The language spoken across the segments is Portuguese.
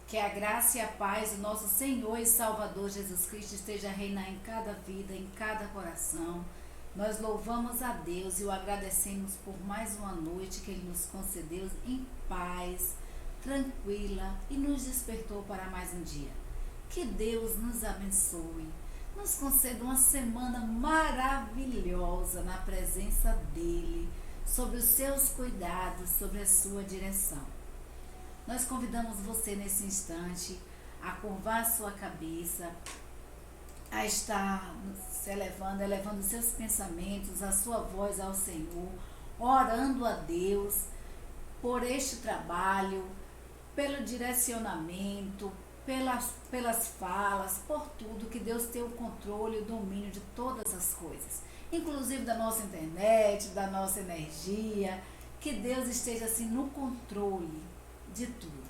Que a graça e a paz do nosso Senhor e Salvador Jesus Cristo esteja a reinar em cada vida, em cada coração. Nós louvamos a Deus e o agradecemos por mais uma noite que Ele nos concedeu em paz, tranquila e nos despertou para mais um dia. Que Deus nos abençoe, nos conceda uma semana maravilhosa na presença dEle, sobre os seus cuidados, sobre a sua direção. Nós convidamos você nesse instante a curvar a sua cabeça, a estar se elevando seus pensamentos, a sua voz ao Senhor, orando a Deus por este trabalho, pelo direcionamento, pelas falas, por tudo, que Deus tenha o controle e o domínio de todas as coisas, inclusive da nossa internet, da nossa energia, que Deus esteja assim no controle de tudo.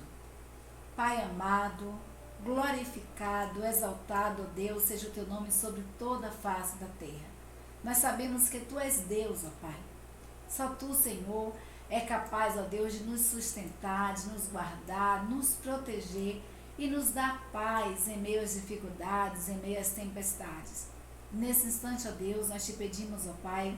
Pai amado, glorificado, exaltado, ó Deus, seja o teu nome sobre toda a face da terra. Nós sabemos que tu és Deus, ó Pai. Só tu, Senhor, é capaz, ó Deus, de nos sustentar, de nos guardar, nos proteger e nos dar paz em meio às dificuldades, em meio às tempestades. Nesse instante, ó Deus, nós te pedimos, ó Pai,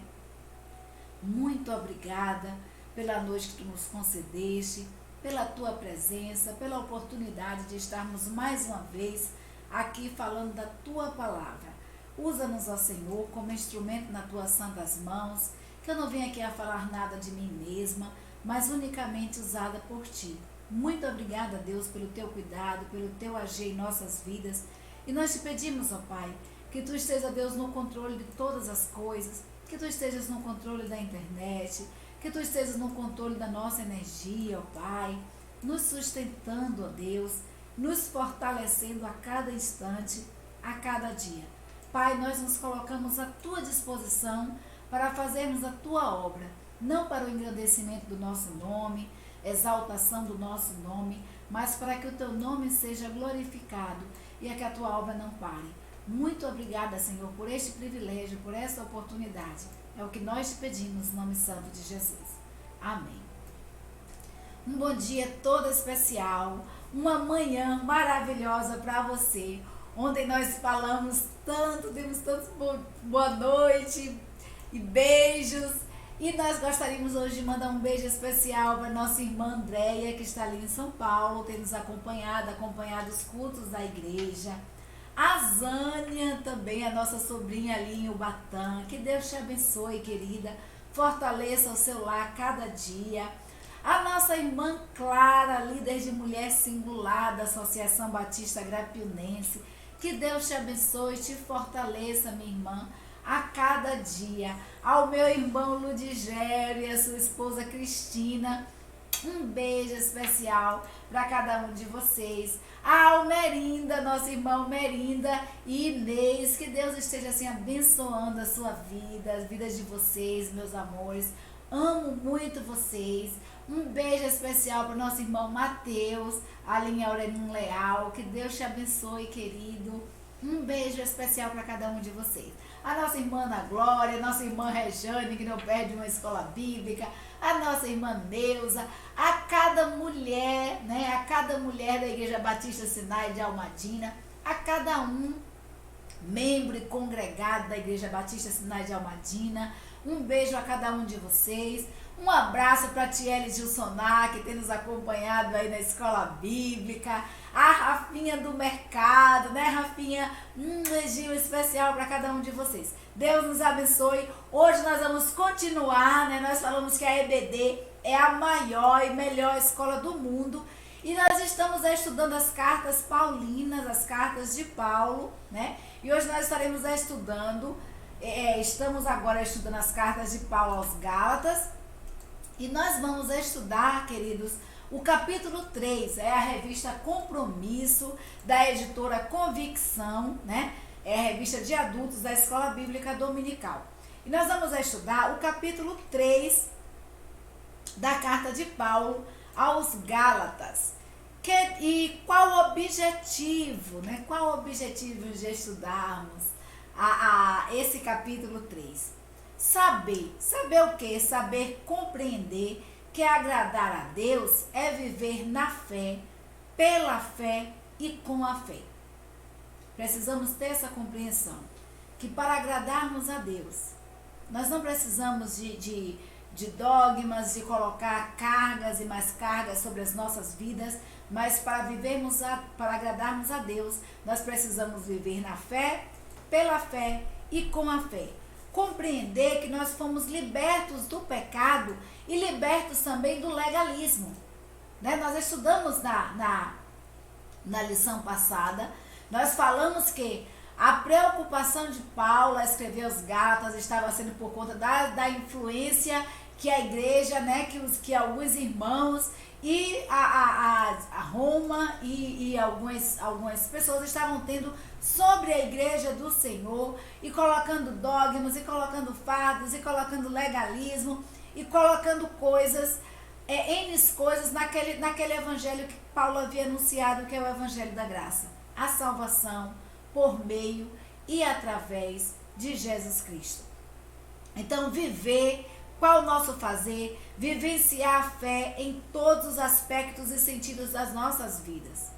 muito obrigada pela noite que tu nos concedeste, pela tua presença, pela oportunidade de estarmos mais uma vez aqui falando da tua palavra. Usa-nos, ó Senhor, como instrumento nas tuas santas mãos, que eu não venha aqui a falar nada de mim mesma, mas unicamente usada por ti. Muito obrigada, Deus, pelo teu cuidado, pelo teu agir em nossas vidas. E nós te pedimos, ó Pai, que tu estejas, Deus, no controle de todas as coisas, que tu estejas no controle da internet, que tu estejas no controle da nossa energia, ó Pai, nos sustentando, ó Deus, nos fortalecendo a cada instante, a cada dia. Pai, nós nos colocamos à tua disposição para fazermos a tua obra, não para o engrandecimento do nosso nome, exaltação do nosso nome, mas para que o teu nome seja glorificado e que a tua obra não pare. Muito obrigada, Senhor, por este privilégio, por esta oportunidade. É o que nós te pedimos no nome santo de Jesus. Amém. Um bom dia todo especial, uma manhã maravilhosa para você, onde nós falamos tanto, demos tantos boa noite e beijos. E nós gostaríamos hoje de mandar um beijo especial para nossa irmã Andréia, que está ali em São Paulo, tem nos acompanhado os cultos da igreja. A Zânia também, a nossa sobrinha ali em Ubatã. Que Deus te abençoe, querida. Fortaleça o seu lar cada dia. A nossa irmã Clara, líder de Mulher Singular da Associação Batista Grapiunense. Que Deus te abençoe e te fortaleça, minha irmã, a cada dia. Ao meu irmão Ludigério e a sua esposa Cristina, um beijo especial para cada um de vocês. A Almerinda, nosso irmão Merinda e Inês, que Deus esteja assim abençoando a sua vida, as vidas de vocês, meus amores. Amo muito vocês. Um beijo especial para o nosso irmão Mateus, ali em Aurelino Leal. Que Deus te abençoe, querido. Um beijo especial para cada um de vocês. A nossa irmã Ana Glória, a nossa irmã Rejane, que não perde uma escola bíblica, a nossa irmã Neuza, a cada mulher, né? A cada mulher da Igreja Batista Sinai de Almadina, a cada um membro e congregado da Igreja Batista Sinai de Almadina. Um beijo a cada um de vocês. Um abraço para a Tiele Gilsonar, que tem nos acompanhado aí na escola bíblica. A Rafinha do mercado, né, Rafinha? Um beijinho especial para cada um de vocês. Deus nos abençoe. Hoje nós vamos continuar, né? Nós falamos que a EBD é a maior e melhor escola do mundo. E nós estamos estudando as cartas paulinas, as cartas de Paulo, né? E hoje nós estaremos estudando, estamos agora estudando as cartas de Paulo aos Gálatas. E nós vamos estudar, queridos, o capítulo 3, é a revista Compromisso, da editora Convicção, né? É a revista de adultos da Escola Bíblica Dominical. E nós vamos estudar o capítulo 3 da carta de Paulo aos Gálatas. E qual o objetivo, né? Qual o objetivo de estudarmos esse capítulo 3? Saber o quê? Saber compreender que agradar a Deus é viver na fé, pela fé e com a fé. Precisamos ter essa compreensão, que para agradarmos a Deus, nós não precisamos de dogmas, de colocar cargas e mais cargas sobre as nossas vidas, mas para agradarmos a Deus, nós precisamos viver na fé, pela fé e com a fé. Compreender que nós fomos libertos do pecado e libertos também do legalismo. Né? Nós estudamos na lição passada, nós falamos que a preocupação de Paulo a escrever os Gálatas estava sendo por conta da influência que a igreja, né, que alguns irmãos e a Roma e algumas pessoas estavam tendo sobre a igreja do Senhor, e colocando dogmas, e colocando fardos, e colocando legalismo, e colocando coisas, N coisas naquele evangelho que Paulo havia anunciado, que é o evangelho da graça, a salvação por meio e através de Jesus Cristo. Então, qual o nosso fazer? Vivenciar a fé em todos os aspectos e sentidos das nossas vidas.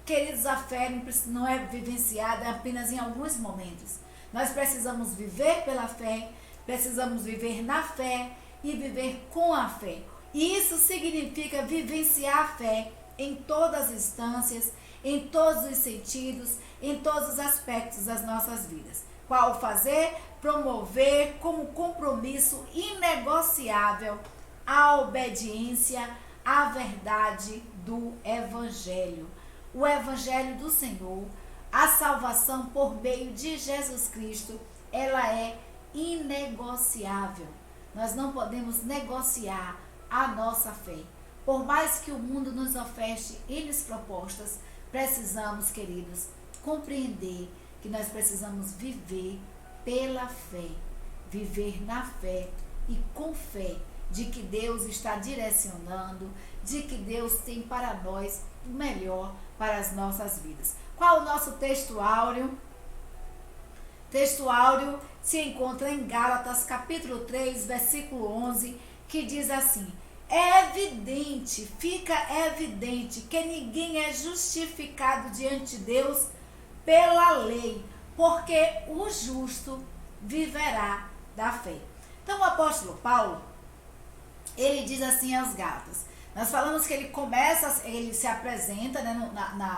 Queridos, a fé não é vivenciada apenas em alguns momentos. Nós precisamos viver pela fé, precisamos viver na fé e viver com a fé. E isso significa vivenciar a fé em todas as instâncias, em todos os sentidos, em todos os aspectos das nossas vidas. Qual fazer? Promover como compromisso inegociável a obediência à verdade do Evangelho. O Evangelho do Senhor, a salvação por meio de Jesus Cristo, ela é inegociável. Nós não podemos negociar a nossa fé. Por mais que o mundo nos oferte N propostas, precisamos, queridos, compreender que nós precisamos viver pela fé, viver na fé e com fé de que Deus está direcionando, de que Deus tem para nós o melhor para as nossas vidas. Qual o nosso texto áureo? Texto áureo se encontra em Gálatas capítulo 3, versículo 11, que diz assim: fica evidente que ninguém é justificado diante de Deus pela lei, porque o justo viverá da fé. Então o apóstolo Paulo, ele diz assim aos Gálatas. Nós falamos que ele se apresenta, né,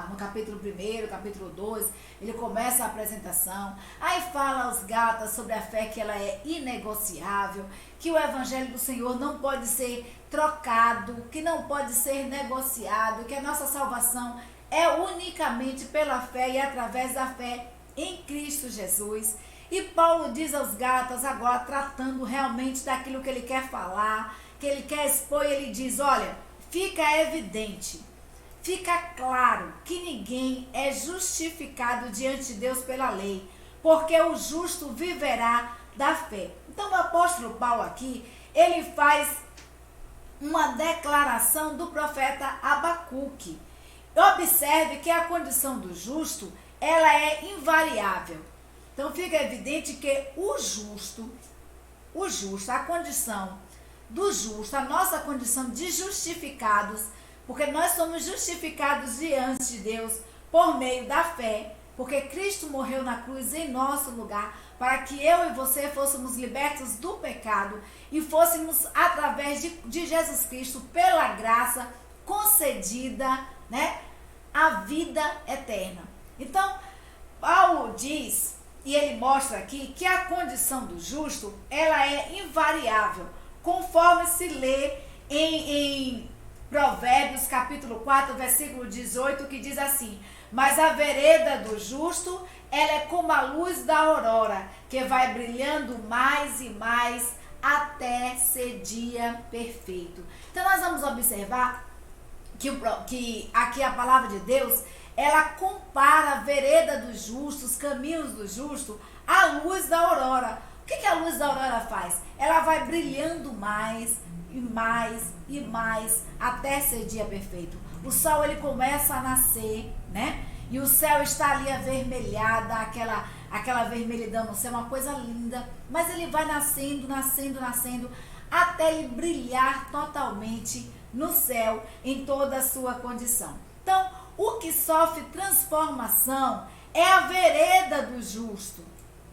no capítulo 1, capítulo 2, ele começa a apresentação, aí fala aos Gálatas sobre a fé, que ela é inegociável, que o evangelho do Senhor não pode ser trocado, que não pode ser negociado, que a nossa salvação é unicamente pela fé e através da fé em Cristo Jesus. E Paulo diz aos Gálatas, agora tratando realmente daquilo que ele quer falar, que ele quer expor, ele diz: olha, fica evidente, fica claro que ninguém é justificado diante de Deus pela lei, porque o justo viverá da fé. Então o apóstolo Paulo aqui, ele faz uma declaração do profeta Abacuque. Observe que a condição do justo, ela é invariável. Então fica evidente que o justo, a condição do justo, a nossa condição de justificados, porque nós somos justificados diante de Deus por meio da fé, porque Cristo morreu na cruz em nosso lugar, para que eu e você fôssemos libertos do pecado e fôssemos, através de Jesus Cristo, pela graça concedida, né, a vida eterna. Então, Paulo diz, e ele mostra aqui, que a condição do justo, ela é invariável, conforme se lê em Provérbios capítulo 4, versículo 18, que diz assim: mas a vereda do justo, ela é como a luz da aurora, que vai brilhando mais e mais até ser dia perfeito. Então nós vamos observar que aqui a palavra de Deus, ela compara a vereda dos justos, os caminhos do justo, à luz da aurora. O que a luz da aurora faz? Ela vai brilhando mais e mais e mais até ser dia perfeito. O sol, ele começa a nascer, né? E o céu está ali avermelhada, aquela vermelhidão no céu, uma coisa linda. Mas ele vai nascendo, até ele brilhar totalmente no céu, em toda a sua condição. Então, o que sofre transformação é a vereda do justo,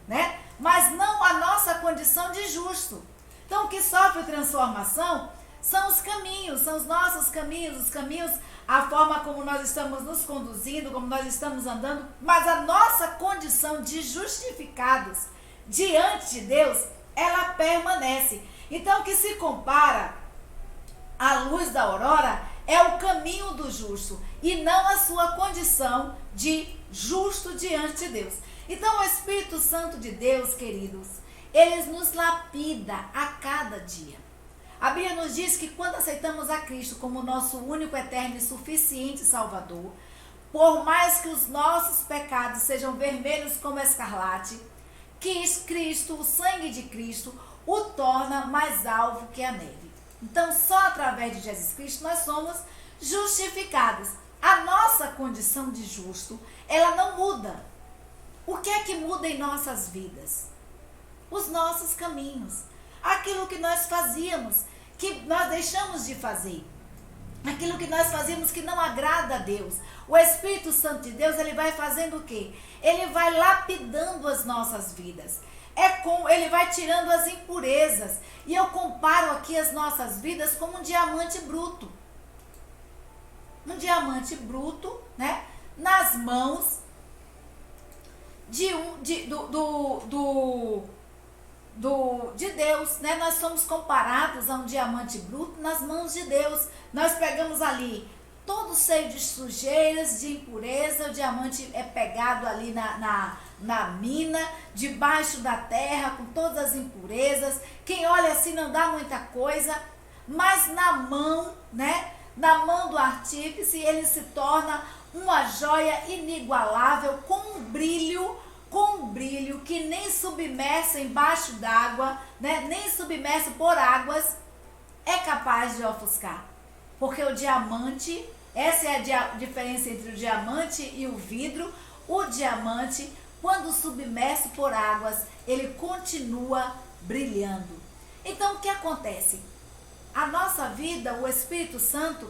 né? Mas não a nossa condição de justo. Então, o que sofre transformação são os caminhos, são os nossos caminhos, os caminhos, a forma como nós estamos nos conduzindo, como nós estamos andando, mas a nossa condição de justificados diante de Deus, ela permanece. Então, o que se compara à luz da aurora é o caminho do justo e não a sua condição de justo diante de Deus. Então, o Espírito Santo de Deus, queridos, ele nos lapida a cada dia. A Bíblia nos diz que quando aceitamos a Cristo como nosso único, eterno e suficiente Salvador, por mais que os nossos pecados sejam vermelhos como escarlate, que Cristo, o sangue de Cristo, o torna mais alvo que a neve. Então, só através de Jesus Cristo nós somos justificados. A nossa condição de justo, ela não muda. O que é que muda em nossas vidas? Os nossos caminhos. Aquilo que nós fazíamos, que nós deixamos de fazer. Aquilo que nós fazíamos que não agrada a Deus. O Espírito Santo de Deus, ele vai fazendo o quê? Ele vai lapidando as nossas vidas. Ele vai tirando as impurezas. E eu comparo aqui as nossas vidas como um diamante bruto. Um diamante bruto, né? Nas mãos de Deus, né? Nós somos comparados a um diamante bruto nas mãos de Deus. Nós pegamos ali todo cheio de sujeiras, de impureza. O diamante é pegado ali na mina, debaixo da terra, com todas as impurezas. Quem olha assim não dá muita coisa, mas na mão, né? Na mão do artífice, ele se torna uma joia inigualável, com um brilho que nem submerso embaixo d'água, né? Nem submerso por águas, é capaz de ofuscar. Porque o diamante, essa é a diferença entre o diamante e o vidro. O diamante, quando submerso por águas, ele continua brilhando. Então, o que acontece? A nossa vida, o Espírito Santo,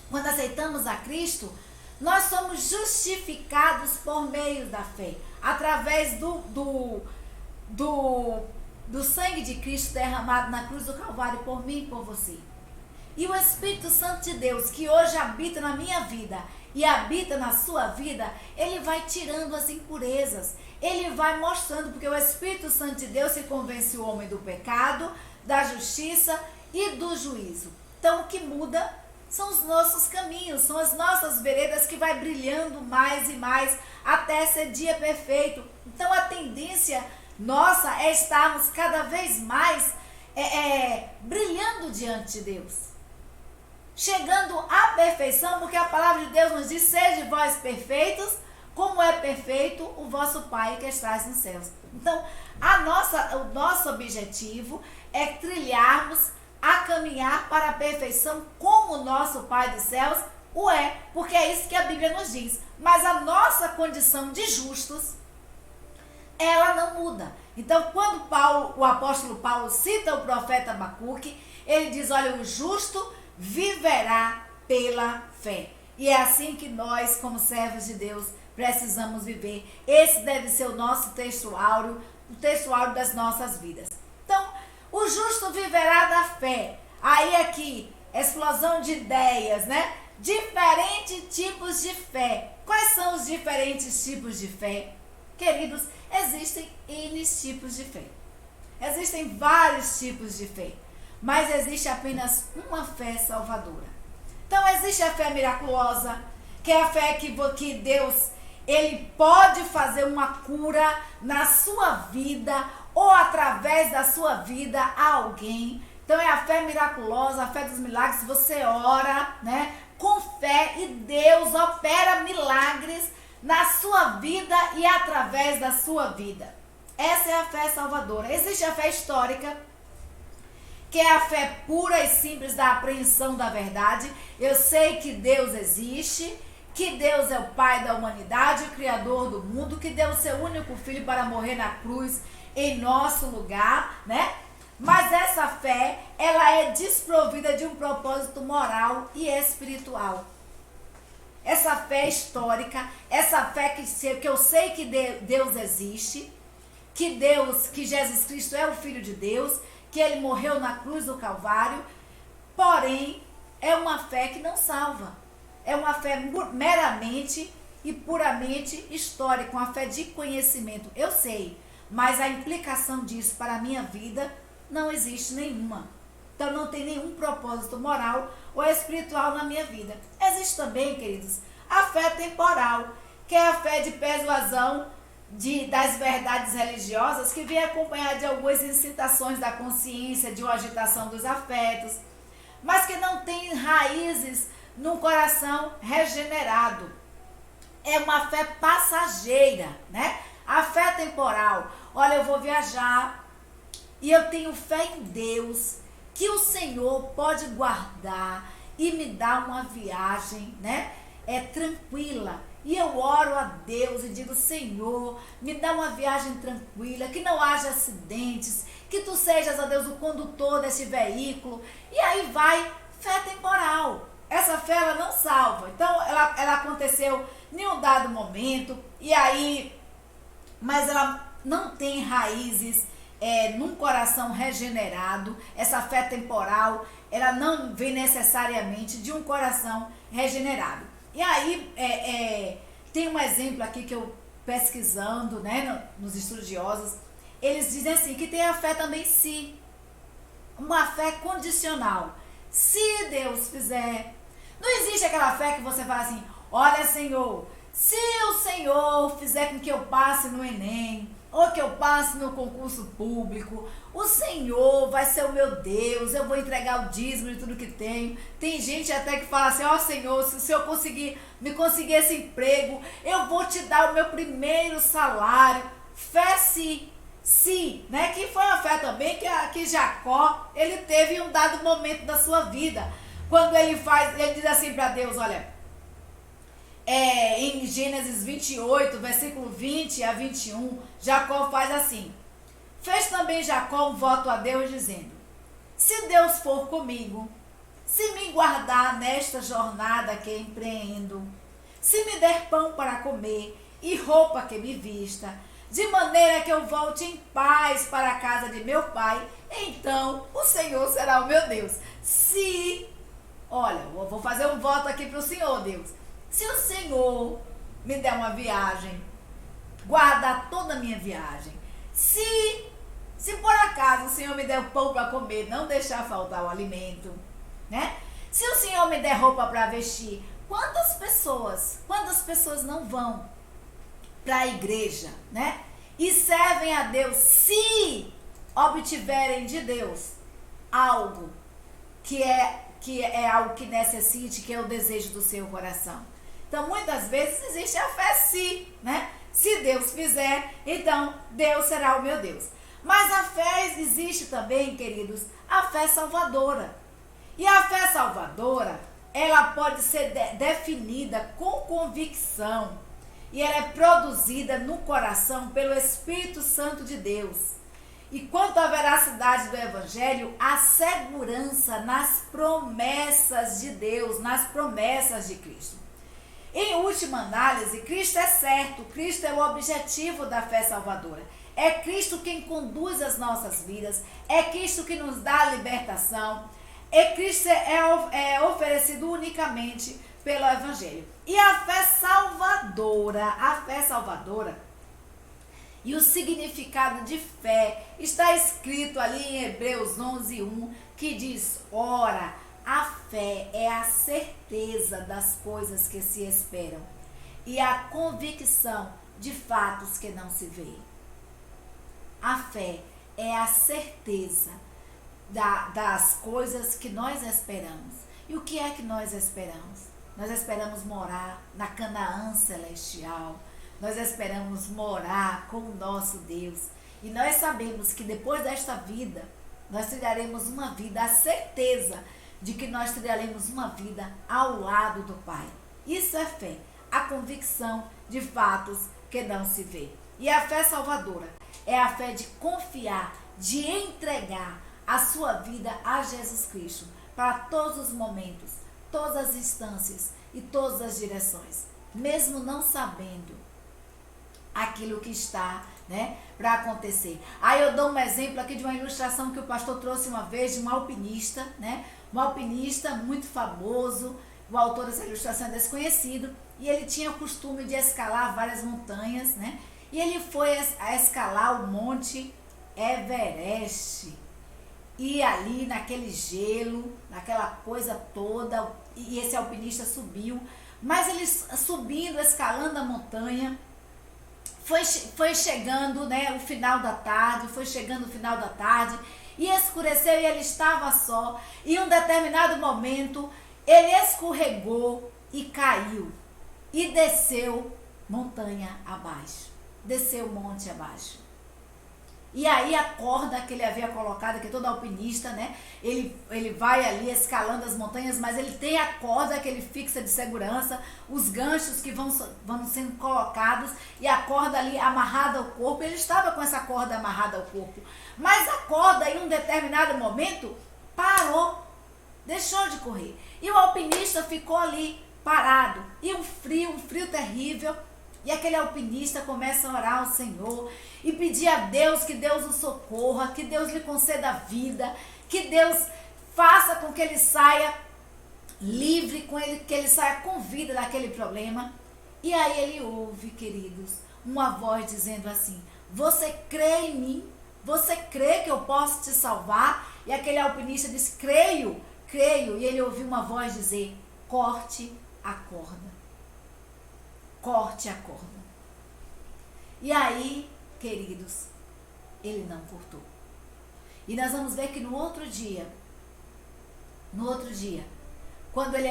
quando aceitamos a Cristo, nós somos justificados por meio da fé, através do sangue de Cristo derramado na cruz do Calvário por mim e por você. E o Espírito Santo de Deus, que hoje habita na minha vida e habita na sua vida, ele vai tirando as impurezas, ele vai mostrando, porque o Espírito Santo de Deus se convence o homem do pecado, da justiça e do juízo. Então, o que muda são os nossos caminhos, são as nossas veredas que vai brilhando mais e mais até ser dia perfeito. Então, a tendência nossa é estarmos cada vez mais brilhando diante de Deus, chegando à perfeição, porque a palavra de Deus nos diz: sede vós perfeitos, como é perfeito o vosso Pai que estás nos céus. Então, o nosso objetivo é trilharmos a caminhar para a perfeição como o nosso Pai dos céus o é, porque é isso que a Bíblia nos diz. Mas a nossa condição de justos, ela não muda. Então, quando o apóstolo Paulo cita o profeta Abacuque, ele diz: olha, o justo viverá pela fé. E é assim que nós, como servos de Deus, precisamos viver. Esse deve ser o nosso texto áureo, o texto áureo das nossas vidas. Então, o justo viverá da fé. Aí aqui, explosão de ideias, né? Diferentes tipos de fé. Quais são os diferentes tipos de fé? Queridos, existem N tipos de fé. Existem vários tipos de fé. Mas existe apenas uma fé salvadora. Então, existe a fé miraculosa, que é a fé que Deus, ele pode fazer uma cura na sua vida ou através da sua vida a alguém. Então, é a fé miraculosa, a fé dos milagres. Você ora, né, com fé e Deus opera milagres na sua vida e através da sua vida. Essa é a fé salvadora. Existe a fé histórica, que é a fé pura e simples da apreensão da verdade. Eu sei que Deus existe, que Deus é o Pai da humanidade, o Criador do mundo, que deu o seu único Filho para morrer na cruz em nosso lugar, né? Mas essa fé, ela é desprovida de um propósito moral e espiritual. essa fé histórica, essa fé que eu sei que Deus existe, que Jesus Cristo é o Filho de Deus, que ele morreu na cruz do Calvário, porém, é uma fé que não salva. É uma fé meramente e puramente histórica, uma fé de conhecimento. Eu sei, mas a implicação disso para a minha vida não existe nenhuma. Então não tem nenhum propósito moral ou espiritual na minha vida. Existe também, queridos, a fé temporal, que é a fé de persuasão das verdades religiosas, que vem acompanhada de algumas incitações da consciência, de uma agitação dos afetos, mas que não tem raízes num coração regenerado. É uma fé passageira, né? A fé temporal. Olha, eu vou viajar e eu tenho fé em Deus, que o Senhor pode guardar e me dar uma viagem, né? Tranquila. E eu oro a Deus e digo: Senhor, me dá uma viagem tranquila, que não haja acidentes, que tu sejas, ó Deus, o condutor desse veículo. E aí vai fé temporal. Essa fé, ela não salva. Então, ela aconteceu em um dado momento, e aí, mas ela não tem raízes num coração regenerado. Essa fé temporal, ela não vem necessariamente de um coração regenerado. E aí, tem um exemplo aqui que eu pesquisando, né, nos estudiosos, eles dizem assim, que tem a fé também se, uma fé condicional. Se Deus fizer. Não existe aquela fé que você fala assim: olha, Senhor, se o Senhor fizer com que eu passe no Enem, ou que eu passe no concurso público, o Senhor vai ser o meu Deus, eu vou entregar o dízimo de tudo que tenho. Tem gente até que fala assim: ó Senhor, se eu me conseguir esse emprego, eu vou te dar o meu primeiro salário. Fé se, né? Que foi uma fé também que Jacó, ele teve em um dado momento da sua vida, quando ele diz assim para Deus, olha, em Gênesis 28, versículo 20 a 21, Jacó faz assim: fez também Jacó um voto a Deus, dizendo: se Deus for comigo, se me guardar nesta jornada que empreendo, se me der pão para comer e roupa que me vista, de maneira que eu volte em paz para a casa de meu pai, então o Senhor será o meu Deus. Olha, eu vou fazer um voto aqui para o Senhor, Deus. Se o Senhor me der uma viagem, guardar toda a minha viagem, se por acaso o Senhor me der o pão para comer, não deixar faltar o alimento, né? Se o Senhor me der roupa para vestir, quantas pessoas não vão para a igreja, né? E servem a Deus se obtiverem de Deus algo que é algo que necessite, que é o desejo do seu coração. Então, muitas vezes existe a fé se, né? Se Deus fizer, então Deus será o meu Deus. Mas a fé existe também, queridos, a fé salvadora. E a fé salvadora, ela pode ser definida com convicção. E ela é produzida no coração pelo Espírito Santo de Deus. E quanto à veracidade do Evangelho, a segurança nas promessas de Deus, nas promessas de Cristo. Em última análise, Cristo é certo, Cristo é o objetivo da fé salvadora. É Cristo quem conduz as nossas vidas, é Cristo que nos dá a libertação, Cristo é oferecido unicamente pelo Evangelho. E a fé salvadora, e o significado de fé está escrito ali em Hebreus 11:1, que diz: ora, a fé é a certeza das coisas que se esperam e a convicção de fatos que não se veem. A fé é a certeza das coisas que nós esperamos. E o que é que nós esperamos? Nós esperamos morar na Canaã celestial. Nós esperamos morar com o nosso Deus. E nós sabemos que depois desta vida, nós trilharemos uma vida, a certeza de que nós trilharemos uma vida ao lado do Pai. Isso é fé, a convicção de fatos que não se vê. E a fé salvadora é a fé de confiar, de entregar a sua vida a Jesus Cristo para todos os momentos, todas as instâncias e todas as direções, mesmo não sabendo aquilo que está, né, para acontecer. Aí eu dou um exemplo aqui de uma ilustração que o pastor trouxe uma vez de um alpinista, né, um alpinista muito famoso. O autor dessa ilustração é desconhecido, e ele tinha o costume de escalar várias montanhas, né, e ele foi a escalar o Monte Everest. E ali naquele gelo, naquela coisa toda, e esse alpinista subiu, mas ele subindo, escalando a montanha, foi chegando, né, o final da tarde, e escureceu e ele estava só, e em um determinado momento ele escorregou e caiu, e desceu montanha abaixo, desceu monte abaixo. E aí a corda que ele havia colocado, que todo alpinista, né, ele vai ali escalando as montanhas, mas ele tem a corda que ele fixa de segurança, os ganchos que vão sendo colocados, e a corda ali amarrada ao corpo. Ele estava com essa corda amarrada ao corpo, mas a corda em um determinado momento parou, deixou de correr, e o alpinista ficou ali parado, e um frio terrível. E aquele alpinista começa a orar ao Senhor e pedir a Deus que Deus o socorra, que Deus lhe conceda a vida, que Deus faça com que ele saia livre, que ele saia com vida daquele problema. E aí ele ouve, queridos, uma voz dizendo assim: você crê em mim? Você crê que eu posso te salvar? E aquele alpinista disse: creio. E ele ouviu uma voz dizer: corte a corda. Corte a corda. E aí, queridos, ele não cortou. E nós vamos ver que no outro dia, quando ele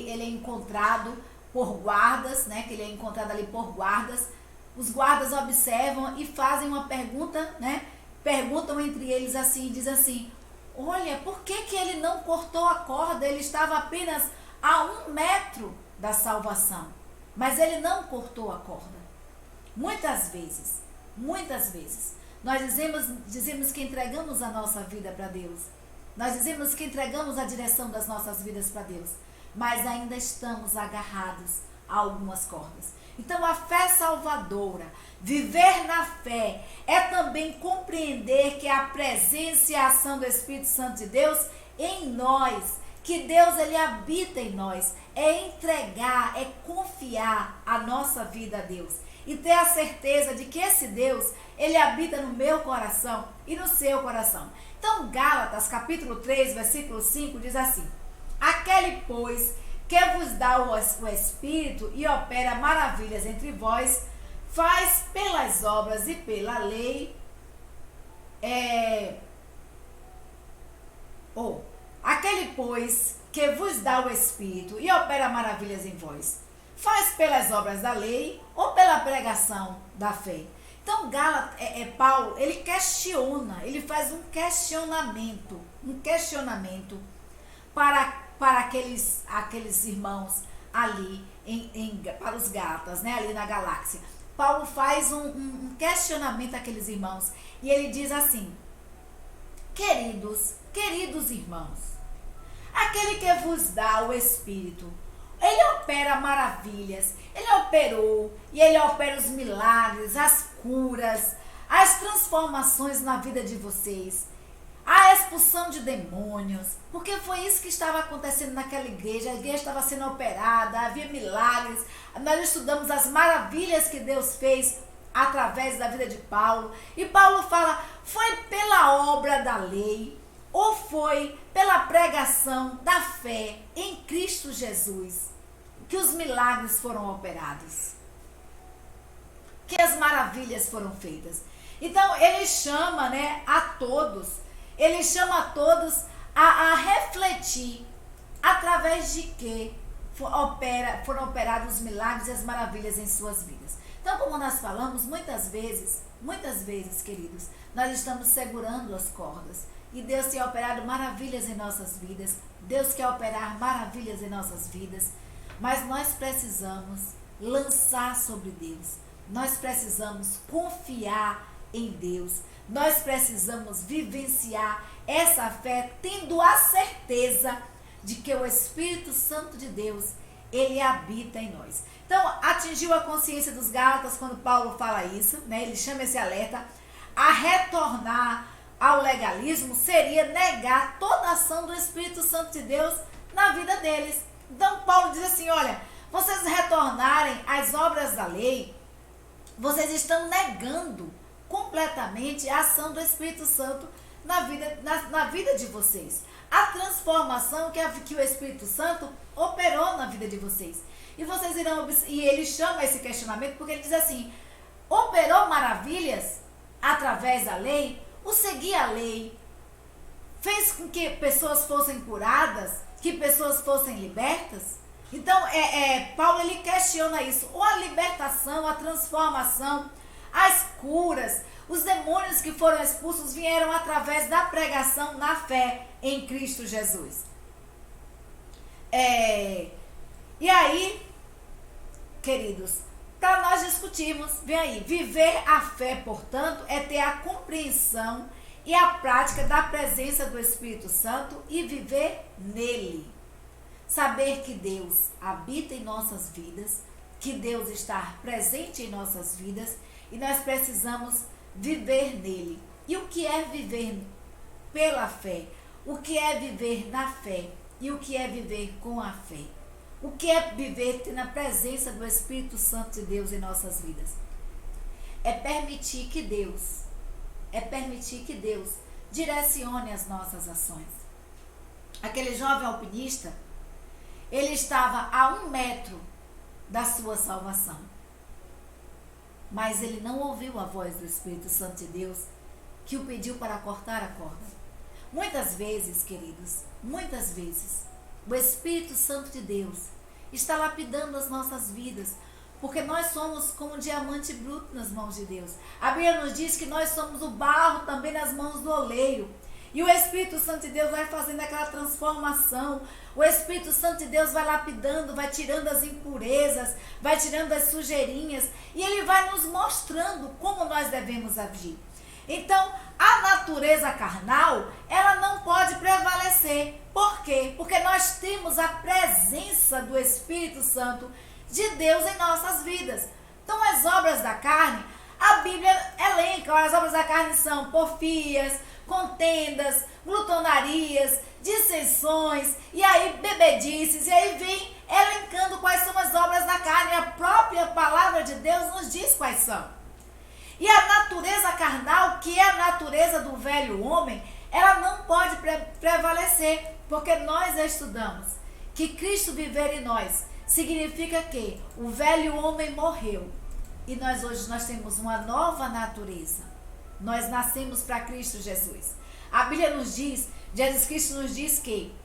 é encontrado por guardas, né, que ele é encontrado ali por guardas, os guardas observam e fazem uma pergunta, né, perguntam entre eles assim, diz assim: olha, por que ele não cortou a corda? Ele estava apenas a 1 metro da salvação. Mas ele não cortou a corda. Muitas vezes, nós dizemos que entregamos a nossa vida para Deus. Nós dizemos que entregamos a direção das nossas vidas para Deus. Mas ainda estamos agarrados a algumas cordas. Então a fé salvadora, viver na fé, é também compreender que a presença e a ação do Espírito Santo de Deus em nós, que Deus ele habita em nós, é entregar, é confiar a nossa vida a Deus e ter a certeza de que esse Deus, ele habita no meu coração e no seu coração. Então Gálatas capítulo 3, versículo 5 diz assim: aquele pois que vos dá o Espírito e opera maravilhas entre vós, faz pelas obras e pela lei, aquele pois que vos dá o Espírito e opera maravilhas em vós, faz pelas obras da lei ou pela pregação da fé. Então Paulo, ele questiona, ele faz um questionamento para aqueles irmãos ali, para os Gálatas, né, ali na galáxia. Paulo faz um questionamento àqueles irmãos e ele diz assim: queridos irmãos, aquele que vos dá o Espírito, ele opera maravilhas, ele operou e ele opera os milagres, as curas, as transformações na vida de vocês, a expulsão de demônios, porque foi isso que estava acontecendo naquela igreja. A igreja estava sendo operada, havia milagres. Nós estudamos as maravilhas que Deus fez através da vida de Paulo, e Paulo fala: foi pela obra da lei ou foi pela pregação da fé em Cristo Jesus que os milagres foram operados, que as maravilhas foram feitas. Então ele chama, né, a todos a refletir através de que foram operados os milagres e as maravilhas em suas vidas. Então, como nós falamos, muitas vezes, queridos, nós estamos segurando as cordas. E Deus tem operado maravilhas em nossas vidas. Deus quer operar maravilhas em nossas vidas. Mas nós precisamos lançar sobre Deus. Nós precisamos confiar em Deus. Nós precisamos vivenciar essa fé, tendo a certeza de que o Espírito Santo de Deus, ele habita em nós. Então, atingiu a consciência dos Gálatas quando Paulo fala isso, né? Ele chama esse alerta. A retornar ao legalismo seria negar toda a ação do Espírito Santo de Deus na vida deles. Então, Paulo diz assim, olha, vocês retornarem às obras da lei, vocês estão negando completamente a ação do Espírito Santo na vida de vocês. A transformação que o Espírito Santo operou na vida de vocês. E vocês irão, e ele chama esse questionamento porque ele diz assim, operou maravilhas através da lei, o seguir a lei, fez com que pessoas fossem curadas, que pessoas fossem libertas. Então, Paulo ele questiona isso, ou a libertação, a transformação, as curas, os demônios que foram expulsos vieram através da pregação na fé em Cristo Jesus. E aí, queridos, para nós discutirmos, vem aí, viver a fé, portanto, é ter a compreensão e a prática da presença do Espírito Santo e viver nele. Saber que Deus habita em nossas vidas, que Deus está presente em nossas vidas e nós precisamos viver nele. E o que é viver pela fé? O que é viver na fé? E o que é viver com a fé? O que é viver na presença do Espírito Santo de Deus em nossas vidas? É permitir que Deus direcione as nossas ações. Aquele jovem alpinista, ele estava a 1 metro da sua salvação. Mas ele não ouviu a voz do Espírito Santo de Deus que o pediu para cortar a corda. Muitas vezes, queridos, muitas vezes, o Espírito Santo de Deus está lapidando as nossas vidas, porque nós somos como um diamante bruto nas mãos de Deus. A Bíblia nos diz que nós somos o barro também nas mãos do oleiro. E o Espírito Santo de Deus vai fazendo aquela transformação. O Espírito Santo de Deus vai lapidando, vai tirando as impurezas, vai tirando as sujeirinhas. E ele vai nos mostrando como nós devemos agir. Então, a natureza carnal, ela não pode prevalecer. Por quê? Porque nós temos a presença do Espírito Santo de Deus em nossas vidas. Então, as obras da carne, a Bíblia elenca, as obras da carne são porfias, contendas, glutonarias, dissensões, e aí bebedices, e aí vem elencando quais são as obras da carne. A própria palavra de Deus nos diz quais são. E a natureza carnal, que é a natureza do velho homem, ela não pode prevalecer, porque nós estudamos que Cristo viver em nós significa que o velho homem morreu e hoje nós temos uma nova natureza. Nós nascemos para Cristo Jesus. A Bíblia nos diz, Jesus Cristo nos diz que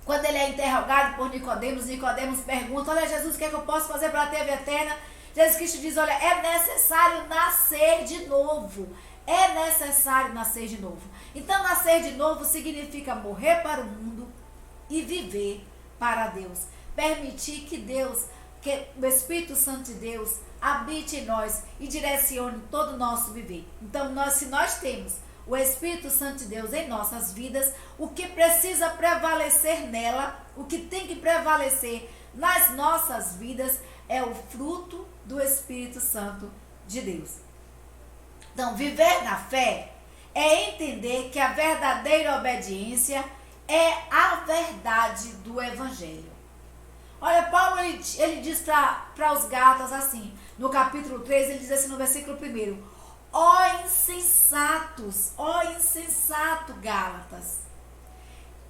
quando ele é interrogado por Nicodemos, Nicodemos pergunta, olha Jesus, o que é que eu posso fazer para ter a vida eterna? Jesus Cristo diz, olha, é necessário nascer de novo. É necessário nascer de novo. Então, nascer de novo significa morrer para o mundo e viver para Deus. Permitir que o Espírito Santo de Deus habite em nós e direcione todo o nosso viver. Então, se nós temos o Espírito Santo de Deus em nossas vidas, o que precisa prevalecer nela, o que tem que prevalecer nas nossas vidas é o fruto do Espírito Santo de Deus. Então, viver na fé é entender que a verdadeira obediência é a verdade do Evangelho. Olha, Paulo ele diz para os Gálatas assim, no capítulo 3, ele diz assim no versículo 1, ó insensato Gálatas,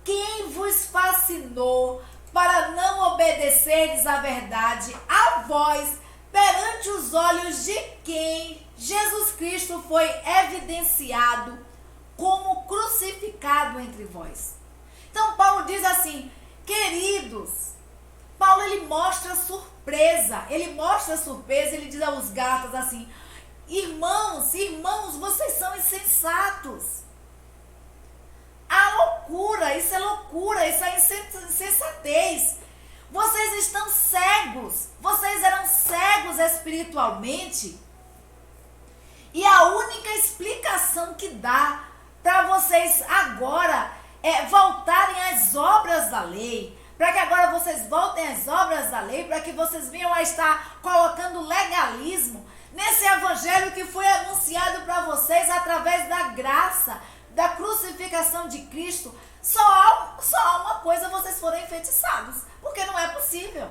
quem vos fascinou para não obedecerdes à verdade, a vós, perante os olhos de quem Jesus Cristo foi evidenciado como crucificado entre vós. Então Paulo diz assim, queridos, Paulo ele mostra surpresa, ele diz aos Gálatas assim, irmãos, vocês são insensatos. A loucura, isso é insensatez. Vocês estão cegos, vocês eram cegos espiritualmente. E a única explicação que dá para vocês agora voltarem às obras da lei, para que agora vocês voltem às obras da lei, para que vocês venham a estar colocando legalismo nesse evangelho que foi anunciado para vocês através da graça, da crucificação de Cristo. Só há uma coisa: vocês foram enfeitiçados, porque não é possível.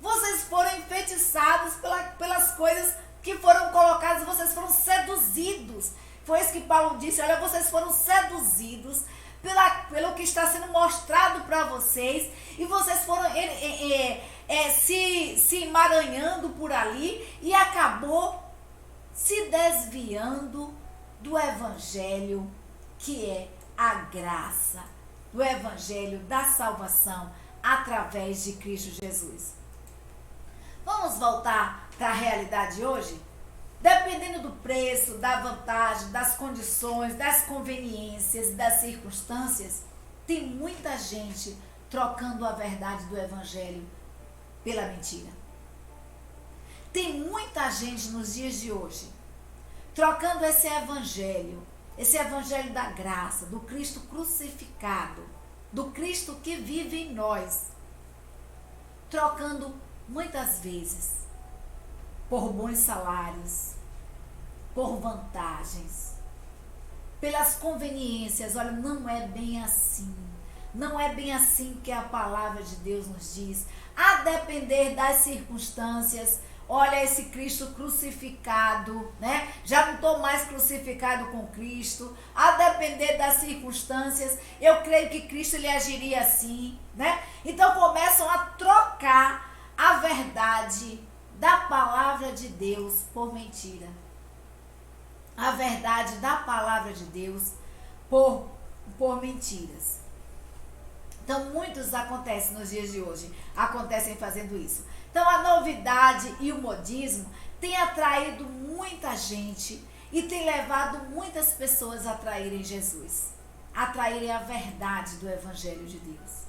Vocês foram enfeitiçados pelas coisas que foram colocadas, vocês foram seduzidos. Foi isso que Paulo disse: olha, vocês foram seduzidos pelo que está sendo mostrado para vocês, e vocês foram se emaranhando por ali e acabou se desviando do evangelho, que é a graça, do evangelho da salvação através de Cristo Jesus. Vamos voltar para a realidade hoje? Dependendo do preço, da vantagem, das condições, das conveniências e das circunstâncias, tem muita gente trocando a verdade do evangelho pela mentira. Tem muita gente nos dias de hoje trocando esse evangelho da graça, do Cristo crucificado, do Cristo que vive em nós, trocando muitas vezes por bons salários, por vantagens, pelas conveniências. Olha, não é bem assim. Não é bem assim que a palavra de Deus nos diz. A depender das circunstâncias, olha, esse Cristo crucificado, né? Já não estou mais crucificado com Cristo. A depender das circunstâncias, eu creio que Cristo ele agiria assim, né? Então começam a trocar a verdade da palavra de Deus por mentira. A verdade da palavra de Deus por mentiras. Então, muitos acontecem nos dias de hoje, acontecem fazendo isso. Então, a novidade e o modismo tem atraído muita gente e tem levado muitas pessoas a traírem Jesus, a traírem a verdade do Evangelho de Deus.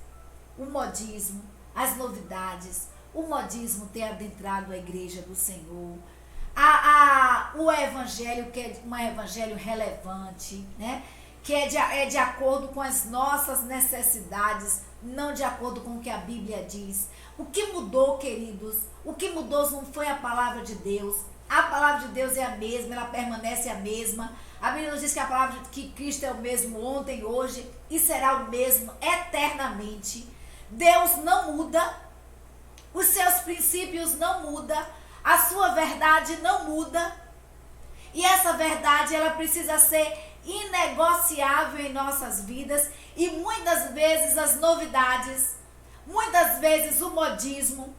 O modismo, as novidades, o modismo tem adentrado a igreja do Senhor. O evangelho, que é um evangelho relevante, né? Que é de acordo com as nossas necessidades, não de acordo com o que a Bíblia diz. O que mudou, queridos? O que mudou não foi a palavra de Deus. A palavra de Deus é a mesma, ela permanece a mesma. A Bíblia nos diz que a palavra que Cristo é o mesmo ontem, hoje e será o mesmo eternamente. Deus não muda, os seus princípios não mudam, a sua verdade não muda. E essa verdade, ela precisa ser inegociável em nossas vidas. E muitas vezes as novidades, muitas vezes o modismo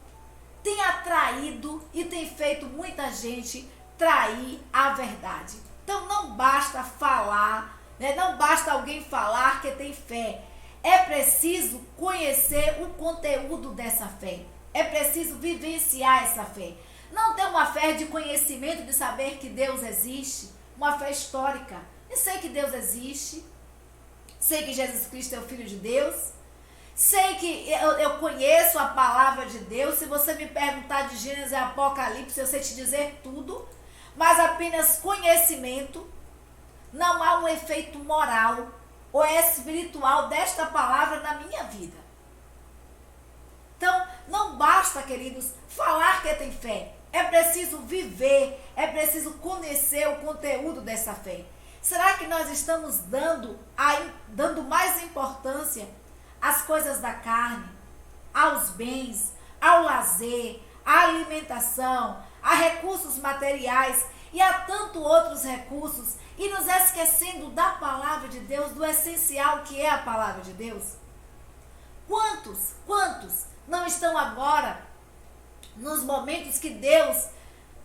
tem atraído e tem feito muita gente trair a verdade. Então não basta falar, né? Não basta alguém falar que tem fé. É preciso conhecer o conteúdo dessa fé. É preciso vivenciar essa fé. Não ter uma fé de conhecimento, de saber que Deus existe, uma fé histórica. Eu sei que Deus existe, sei que Jesus Cristo é o Filho de Deus, sei que eu conheço a palavra de Deus. Se você me perguntar de Gênesis e Apocalipse, eu sei te dizer tudo, mas apenas conhecimento. Não há um efeito moral ou espiritual desta palavra na minha vida. Então, não basta, queridos, falar que tem fé. É preciso viver, é preciso conhecer o conteúdo dessa fé. Será que nós estamos dando mais importância às coisas da carne, aos bens, ao lazer, à alimentação, a recursos materiais e a tantos outros recursos, e nos esquecendo da palavra de Deus, do essencial que é a palavra de Deus? Quantos não estão agora nos momentos que Deus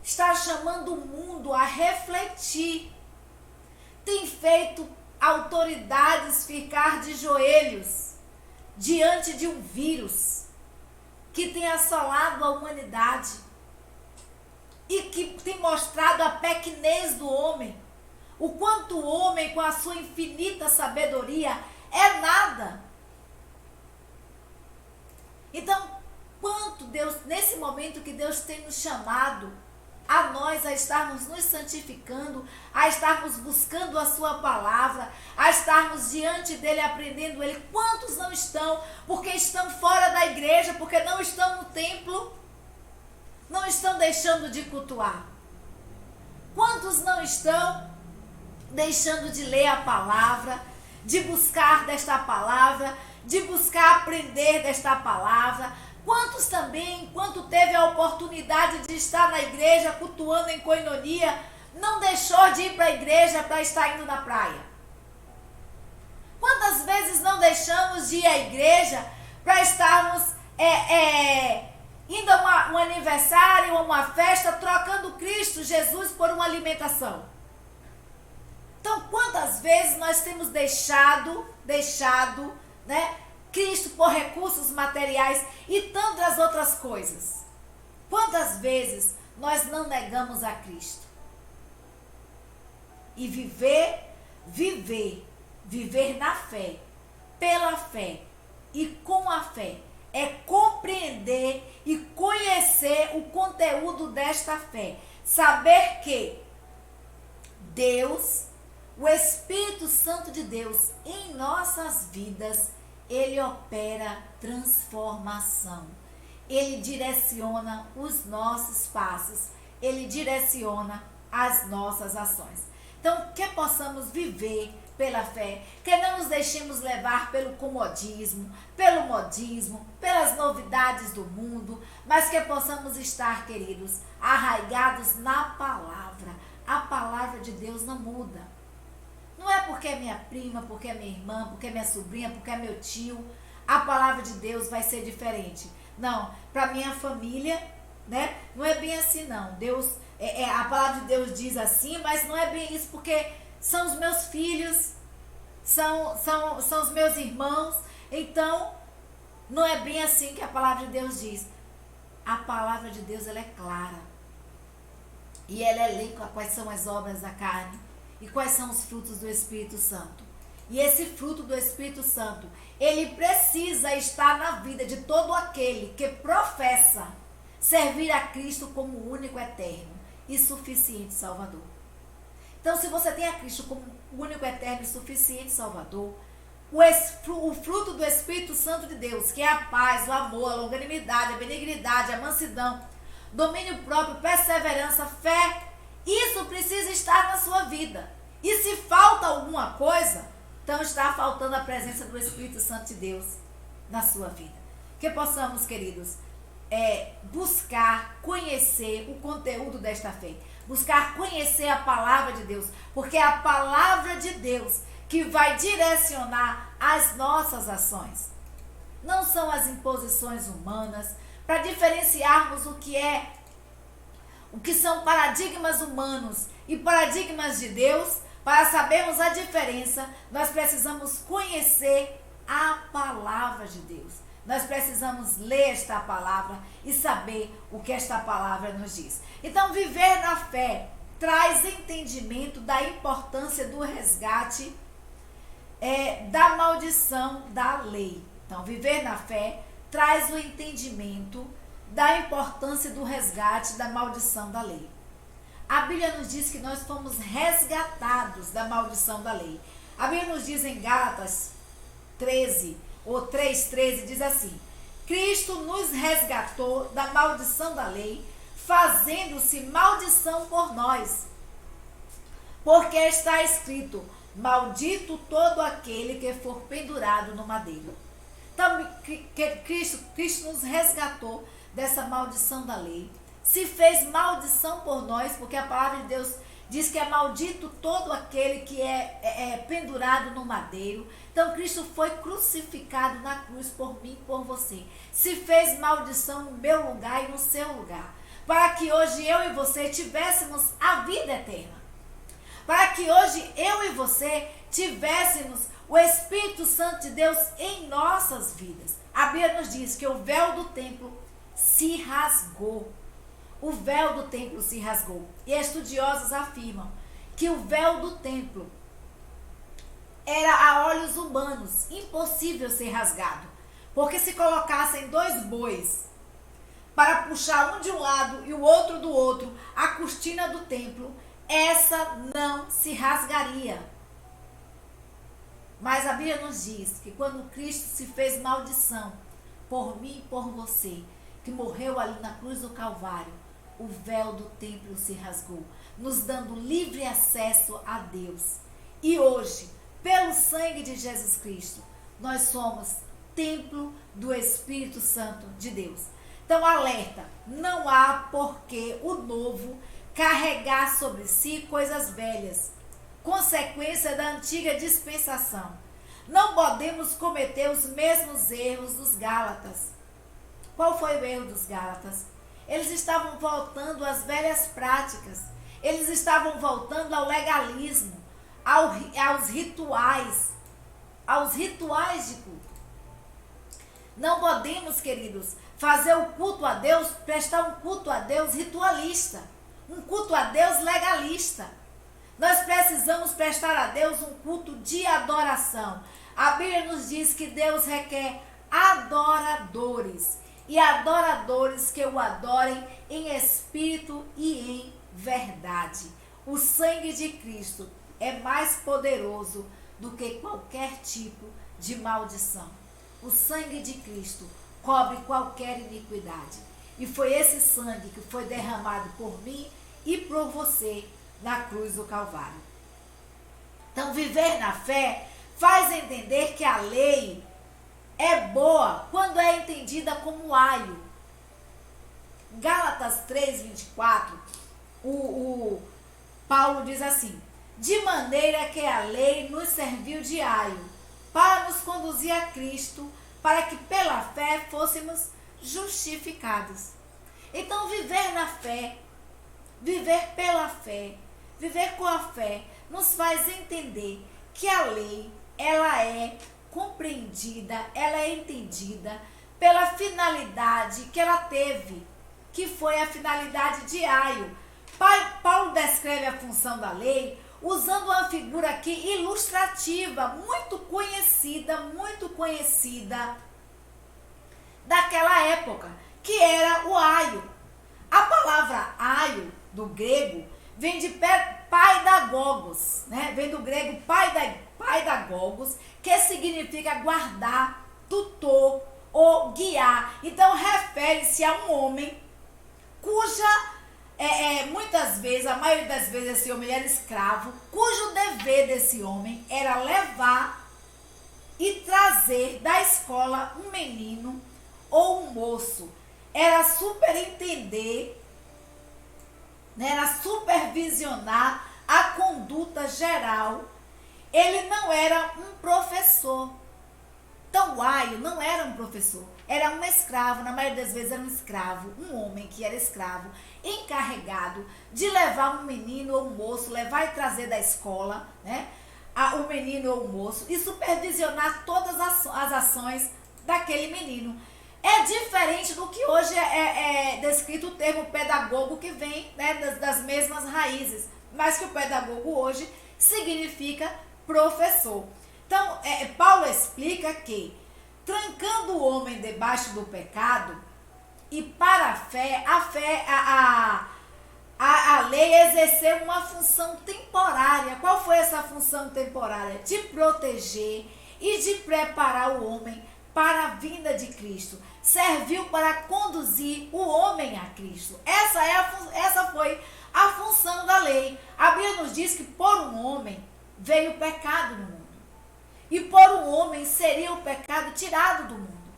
está chamando o mundo a refletir? Tem feito autoridades ficar de joelhos diante de um vírus que tem assolado a humanidade e que tem mostrado a pequenez do homem, o quanto o homem, com a sua infinita sabedoria, é nada. Então, quanto Deus, nesse momento que Deus tem nos chamado a nós a estarmos nos santificando, a estarmos buscando a sua palavra, a estarmos diante dele, aprendendo ele, quantos não estão porque estão fora da igreja, porque não estão no templo, não estão deixando de cultuar. Quantos não estão deixando de ler a palavra, de buscar desta palavra, de buscar aprender desta palavra? Quantos também, enquanto teve a oportunidade de estar na igreja, cultuando em coinonia, não deixou de ir para a igreja para estar indo na praia? Quantas vezes não deixamos de ir à igreja para estarmos indo a um aniversário, a uma festa, trocando Cristo Jesus por uma alimentação? Então, quantas vezes nós temos deixado, né, Cristo por recursos materiais e tantas outras coisas? Quantas vezes nós não negamos a Cristo? E viver na fé, pela fé e com a fé, é compreender e conhecer o conteúdo desta fé. Saber que Deus, o Espírito Santo de Deus em nossas vidas, ele opera transformação. Ele direciona os nossos passos, ele direciona as nossas ações. Então, que possamos viver pela fé, que não nos deixemos levar pelo comodismo, pelo modismo, pelas novidades do mundo, mas que possamos estar, queridos, arraigados na palavra. A palavra de Deus não muda. Não é porque é minha prima, porque é minha irmã, porque é minha sobrinha, porque é meu tio, a palavra de Deus vai ser diferente. Não, para minha família, né? Não é bem assim, não. Deus, a palavra de Deus diz assim, mas não é bem isso, porque são os meus filhos, são os meus irmãos. Então, não é bem assim que a palavra de Deus diz. A palavra de Deus, ela é clara. E ela elenca quais são as obras da carne e quais são os frutos do Espírito Santo. E esse fruto do Espírito Santo, ele precisa estar na vida de todo aquele que professa servir a Cristo como o único, eterno e suficiente Salvador. Então, se você tem a Cristo como o único, eterno e suficiente Salvador, o fruto do Espírito Santo de Deus, que é a paz, o amor, a longanimidade, a benignidade, a mansidão, domínio próprio, perseverança, fé, isso precisa estar na sua vida. E se falta alguma coisa, então está faltando a presença do Espírito Santo de Deus na sua vida. Que possamos, queridos, buscar conhecer o conteúdo desta fé, buscar conhecer a palavra de Deus, porque é a palavra de Deus que vai direcionar as nossas ações. Não são as imposições humanas, para diferenciarmos o que são paradigmas humanos e paradigmas de Deus. Para sabermos a diferença, nós precisamos conhecer a palavra de Deus. Nós precisamos ler esta palavra e saber o que esta palavra nos diz. Então, viver na fé traz entendimento da importância do resgate da maldição da lei. Então, viver na fé traz o entendimento da importância do resgate da maldição da lei. A Bíblia nos diz que nós fomos resgatados da maldição da lei. A Bíblia nos diz em Gálatas 13, ou 3,13, diz assim: Cristo nos resgatou da maldição da lei, fazendo-se maldição por nós. Porque está escrito: maldito todo aquele que for pendurado no madeiro. Então, Cristo nos resgatou dessa maldição da lei, se fez maldição por nós, porque a palavra de Deus diz que é maldito todo aquele que é pendurado no madeiro. Então, Cristo foi crucificado na cruz por mim e por você. Se fez maldição no meu lugar e no seu lugar, para que hoje eu e você tivéssemos a vida eterna. Para que hoje eu e você tivéssemos o Espírito Santo de Deus em nossas vidas. A Bíblia nos diz que o véu do templo se rasgou. O véu do templo se rasgou. E estudiosos afirmam que o véu do templo era a olhos humanos impossível ser rasgado. Porque se colocassem dois bois para puxar um de um lado e o outro do outro, a cortina do templo, essa não se rasgaria. Mas a Bíblia nos diz que quando Cristo se fez maldição por mim e por você, que morreu ali na cruz do Calvário, o véu do templo se rasgou, nos dando livre acesso a Deus. E hoje, pelo sangue de Jesus Cristo, nós somos templo do Espírito Santo de Deus. Então, alerta, não há por que o novo carregar sobre si coisas velhas, consequência da antiga dispensação. Não podemos cometer os mesmos erros dos Gálatas. Qual foi o erro dos Gálatas? Eles estavam voltando às velhas práticas, eles estavam voltando ao legalismo, aos rituais de culto. Não podemos, queridos, fazer o culto a Deus, prestar um culto a Deus ritualista, um culto a Deus legalista. Nós precisamos prestar a Deus um culto de adoração. A Bíblia nos diz que Deus requer adoradores, e adoradores que o adorem em espírito e em verdade. O sangue de Cristo é mais poderoso do que qualquer tipo de maldição. O sangue de Cristo cobre qualquer iniquidade. E foi esse sangue que foi derramado por mim e por você na cruz do Calvário. Então, viver na fé faz entender que a lei é boa quando é entendida como aio. Gálatas 3:24, o Paulo diz assim: de maneira que a lei nos serviu de aio, para nos conduzir a Cristo, para que pela fé fôssemos justificados. Então, viver na fé, viver pela fé, viver com a fé, nos faz entender que a lei, ela é compreendida, ela é entendida pela finalidade que ela teve, que foi a finalidade de aio. Paulo descreve a função da lei usando uma figura aqui ilustrativa, muito conhecida daquela época, que era o aio. A palavra aio, do grego, vem de paidagogos, né? Vem do grego paidagogos, que significa guardar, tutor ou guiar. Então, refere-se a um homem cuja, muitas vezes, a maioria das vezes, esse homem era escravo, cujo dever desse homem era levar e trazer da escola um menino ou um moço. Era superentender, né? Era supervisionar a conduta geral. Ele não era um professor. Então, o aio não era um professor, era um escravo, na maioria das vezes era um escravo, um homem que era escravo, encarregado de levar um menino ou um moço, levar e trazer da escola, né, o menino ou o moço, e supervisionar todas as ações daquele menino. É diferente do que hoje é descrito o termo pedagogo, que vem, né, das mesmas raízes, mas que o pedagogo hoje significa professor. Então, Paulo explica que, trancando o homem debaixo do pecado, e para a lei exerceu uma função temporária. Qual foi essa função temporária? De proteger e de preparar o homem para a vinda de Cristo. Serviu para conduzir o homem a Cristo. Essa foi a função da lei. A Bíblia nos diz que por um homem veio o pecado no mundo. E por um homem seria o pecado tirado do mundo.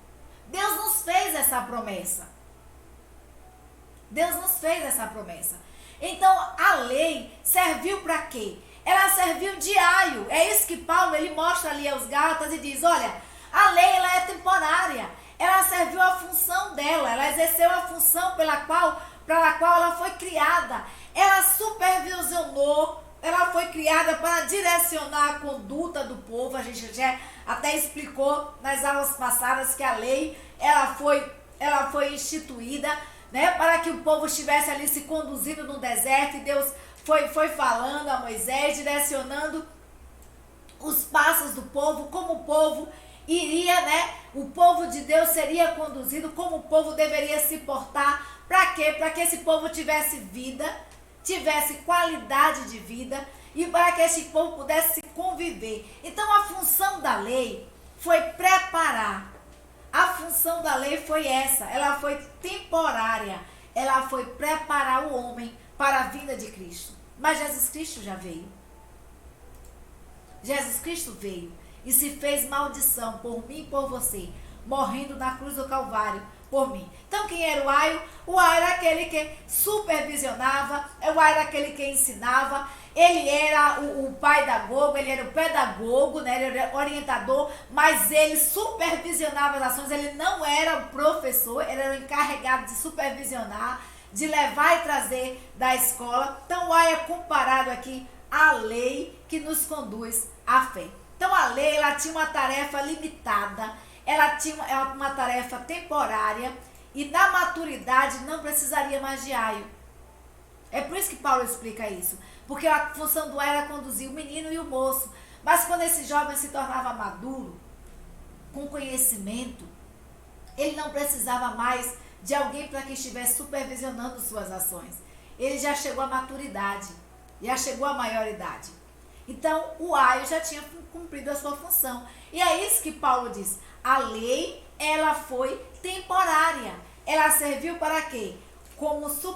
Deus nos fez essa promessa. Então, a lei serviu para quê? Ela serviu de aio. É isso que Paulo ele mostra ali aos Gálatas e diz: olha, a lei ela é temporária. Ela serviu a função dela. Ela exerceu a função pela qual ela foi criada. Ela supervisionou. Ela foi criada para direcionar a conduta do povo. A gente já até explicou nas aulas passadas que a lei ela foi instituída, né, para que o povo estivesse ali se conduzindo no deserto, e Deus foi falando a Moisés, direcionando os passos do povo, como o povo iria, né, o povo de Deus seria conduzido, como o povo deveria se portar. Para quê? Para que esse povo tivesse vida, tivesse qualidade de vida. e para que este povo pudesse conviver. Então a função da lei foi preparar. A função da lei foi essa, ela foi temporária, ela foi preparar o homem para a vinda de Cristo. Mas Jesus Cristo já veio. Jesus Cristo veio e se fez maldição por mim e por você, morrendo na cruz do Calvário por mim. Então quem era o aio? O aio era aquele que supervisionava, o aio era aquele que ensinava, ele era o pai da Gogo, ele era o pedagogo, né? Ele era orientador, mas ele supervisionava as ações, ele não era o professor, ele era o encarregado de supervisionar, de levar e trazer da escola. Então o aio é comparado aqui à lei que nos conduz à fé. Então a lei, ela tinha uma tarefa limitada, ela tinha uma tarefa temporária e na maturidade não precisaria mais de aio. É por isso que Paulo explica isso, porque a função do aio era conduzir o menino e o moço. Mas quando esse jovem se tornava maduro, com conhecimento, ele não precisava mais de alguém para que estivesse supervisionando suas ações. Ele já chegou à maturidade, já chegou à maioridade. Então o aio já tinha cumprido a sua função. E é isso que Paulo diz. A lei, ela foi temporária. Ela serviu para quê?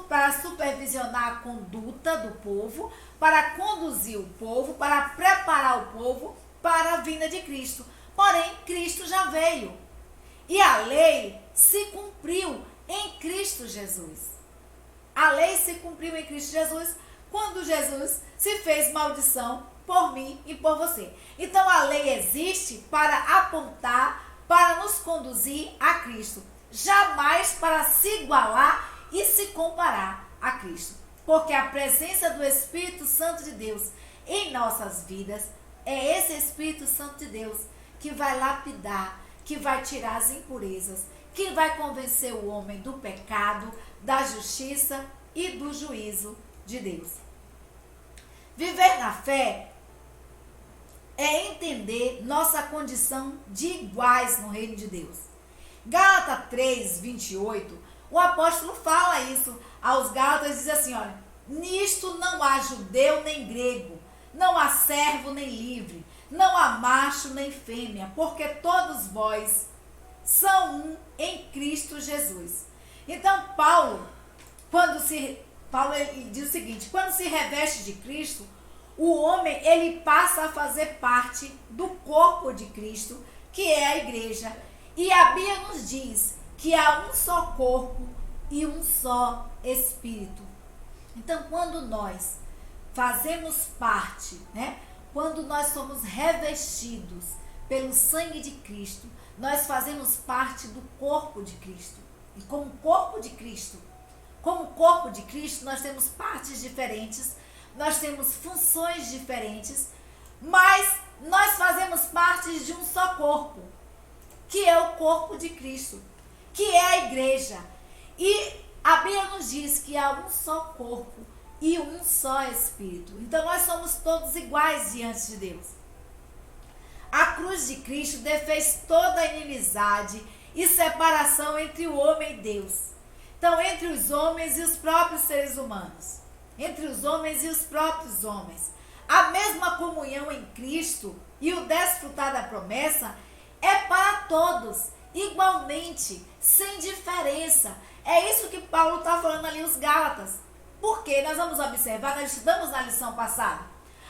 Para supervisionar a conduta do povo, para conduzir o povo, para preparar o povo para a vinda de Cristo. Porém, Cristo já veio. E a lei se cumpriu em Cristo Jesus. A lei se cumpriu em Cristo Jesus quando Jesus se fez maldição por mim e por você. Então a lei existe para apontar, para nos conduzir a Cristo, jamais para se igualar e se comparar a Cristo. Porque a presença do Espírito Santo de Deus em nossas vidas é esse Espírito Santo de Deus que vai lapidar, que vai tirar as impurezas, que vai convencer o homem do pecado, da justiça e do juízo de Deus. Viver na fé é entender nossa condição de iguais no reino de Deus. Gálatas 3, 28, o apóstolo fala isso aos Gálatas, diz assim, olha, nisto não há judeu nem grego, não há servo nem livre, não há macho nem fêmea, porque todos vós são um em Cristo Jesus. Então Paulo ele diz o seguinte, quando se reveste de Cristo, o homem, ele passa a fazer parte do corpo de Cristo, que é a igreja. E a Bíblia nos diz que há um só corpo e um só Espírito. Então, quando nós fazemos parte, né? Quando nós somos revestidos pelo sangue de Cristo, nós fazemos parte do corpo de Cristo. E como corpo de Cristo, nós temos partes diferentes, nós temos funções diferentes, mas nós fazemos parte de um só corpo, que é o corpo de Cristo, que é a igreja. E a Bíblia nos diz que há um só corpo e um só Espírito. Então nós somos todos iguais diante de Deus. A cruz de Cristo desfez toda a inimizade e separação entre o homem e Deus. Então, entre os homens e os próprios seres humanos. Entre os homens e os próprios homens. A mesma comunhão em Cristo e o desfrutar da promessa é para todos, igualmente, sem diferença. É isso que Paulo está falando ali aos Gálatas. Porque nós vamos observar, nós estudamos na lição passada.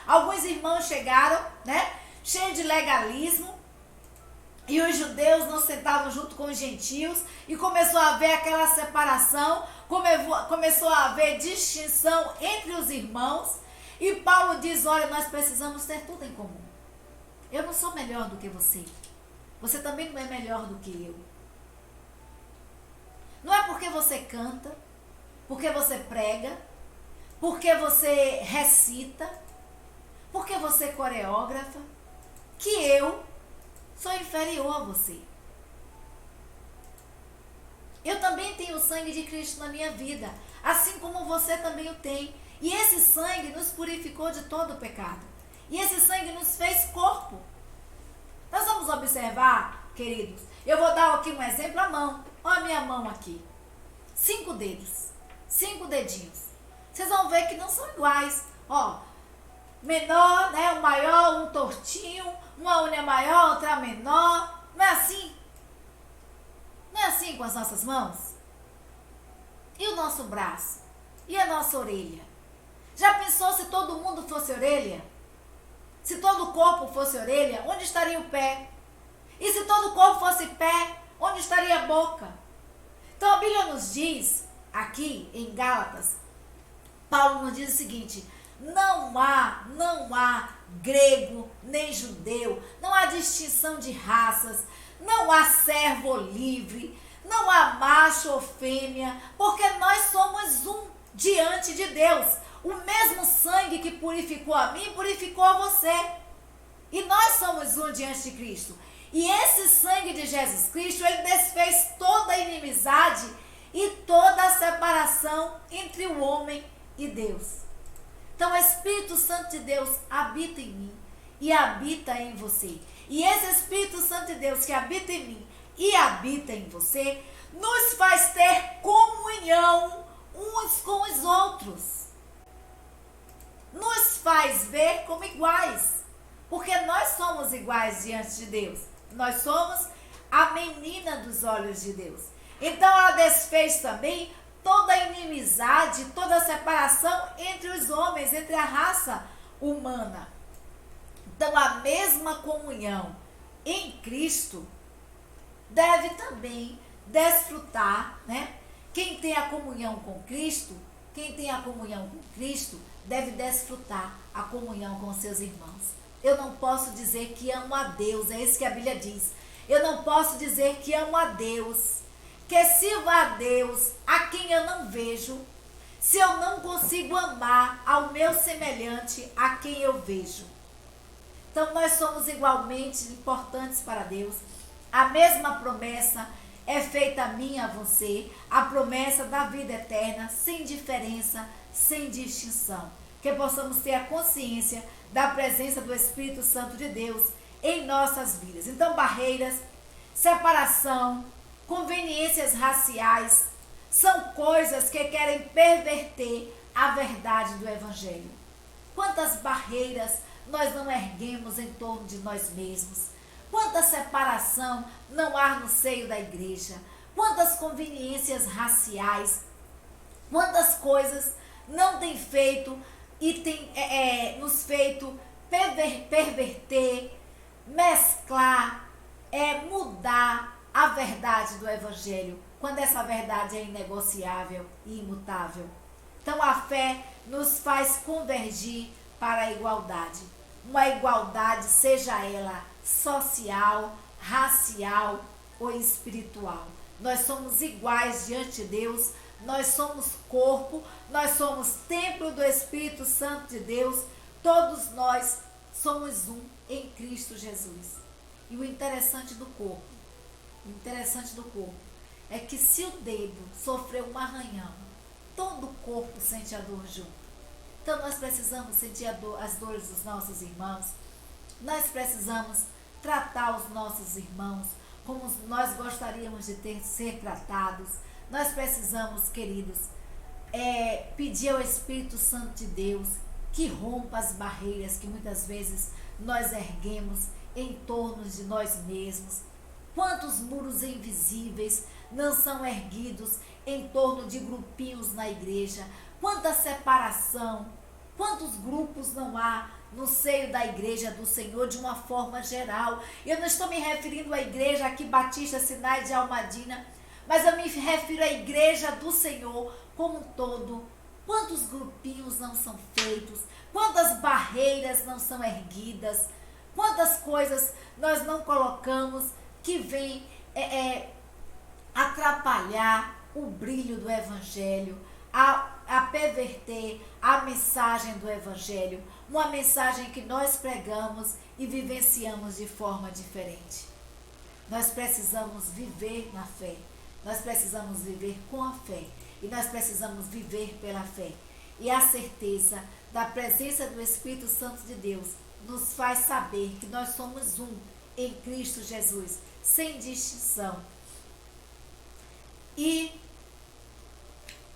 Alguns irmãos chegaram, né, cheios de legalismo, e os judeus não sentavam junto com os gentios, e começou a haver aquela separação, começou a haver distinção entre os irmãos, e Paulo diz, olha, nós precisamos ter tudo em comum. Eu não sou melhor do que você. Você também não é melhor do que eu. Não é porque você canta, porque você prega, porque você recita, porque você coreógrafa, que eu sou inferior a você. Eu também tenho o sangue de Cristo na minha vida, assim como você também o tem. E esse sangue nos purificou de todo o pecado. E esse sangue nos fez corpo. Nós vamos observar, queridos, eu vou dar aqui um exemplo, a mão. Olha a minha mão aqui. 5 dedos. 5 dedinhos. Vocês vão ver que não são iguais. Ó, menor, né? Um maior, um tortinho, uma unha maior, outra menor. Não é assim? Não é assim com as nossas mãos? E o nosso braço? E a nossa orelha? Já pensou se todo mundo fosse orelha? Se todo o corpo fosse orelha, onde estaria o pé? E se todo o corpo fosse pé, onde estaria a boca? Então a Bíblia nos diz, aqui em Gálatas, Paulo nos diz o seguinte: não há grego nem judeu, não há distinção de raças, não há servo ou livre, não há macho ou fêmea, porque nós somos um diante de Deus. O mesmo sangue que purificou a mim, purificou a você. E nós somos um diante de Cristo. E esse sangue de Jesus Cristo, ele desfez toda a inimizade e toda a separação entre o homem e Deus. Então o Espírito Santo de Deus habita em mim e habita em você. E esse Espírito Santo de Deus que habita em mim e habita em você, nos faz ter comunhão uns com os outros. Nos faz ver como iguais. Porque nós somos iguais diante de Deus. Nós somos a menina dos olhos de Deus. Então ela desfez também toda a inimizade, toda a separação entre os homens, entre a raça humana. Então a mesma comunhão em Cristo deve também desfrutar, né? Quem tem a comunhão com Cristo, deve desfrutar a comunhão com seus irmãos. Eu não posso dizer que amo a Deus, é isso que a Bíblia diz. Eu não posso dizer que amo a Deus, que sirvo a Deus, a quem eu não vejo, se eu não consigo amar ao meu semelhante, a quem eu vejo. Então nós somos igualmente importantes para Deus. A mesma promessa é feita a mim e a você, a promessa da vida eterna, sem diferença, sem distinção. Que possamos ter a consciência da presença do Espírito Santo de Deus em nossas vidas. Então, barreiras, separação, conveniências raciais, são coisas que querem perverter a verdade do Evangelho. Quantas barreiras nós não erguemos em torno de nós mesmos? Quanta separação não há no seio da igreja? Quantas conveniências raciais? Quantas coisas não tem feito e tem nos feito perverter, mesclar, mudar a verdade do Evangelho, quando essa verdade é inegociável e imutável. Então a fé nos faz convergir para a igualdade. Uma igualdade, seja ela social, racial ou espiritual. Nós somos iguais diante de Deus, nós somos corpo, nós somos templo do Espírito Santo de Deus, todos nós somos um em Cristo Jesus. E o interessante do corpo é que se o dedo sofreu um arranhão, todo o corpo sente a dor junto. Então nós precisamos sentir as dores dos nossos irmãos, nós precisamos tratar os nossos irmãos como nós gostaríamos de ser tratados. Nós precisamos, queridos, pedir ao Espírito Santo de Deus que rompa as barreiras que muitas vezes nós erguemos em torno de nós mesmos. Quantos muros invisíveis não são erguidos em torno de grupinhos na igreja? Quanta separação, quantos grupos não há no seio da igreja do Senhor de uma forma geral? Eu não estou me referindo à igreja aqui Batista Sinai de Almadina, mas eu me refiro à igreja do Senhor como um todo. Quantos grupinhos não são feitos? Quantas barreiras não são erguidas? Quantas coisas nós não colocamos que vêm atrapalhar o brilho do Evangelho, a perverter a mensagem do Evangelho, uma mensagem que nós pregamos e vivenciamos de forma diferente. Nós precisamos viver na fé, nós precisamos viver com a fé e nós precisamos viver pela fé. E a certeza da presença do Espírito Santo de Deus nos faz saber que nós somos um em Cristo Jesus, sem distinção. E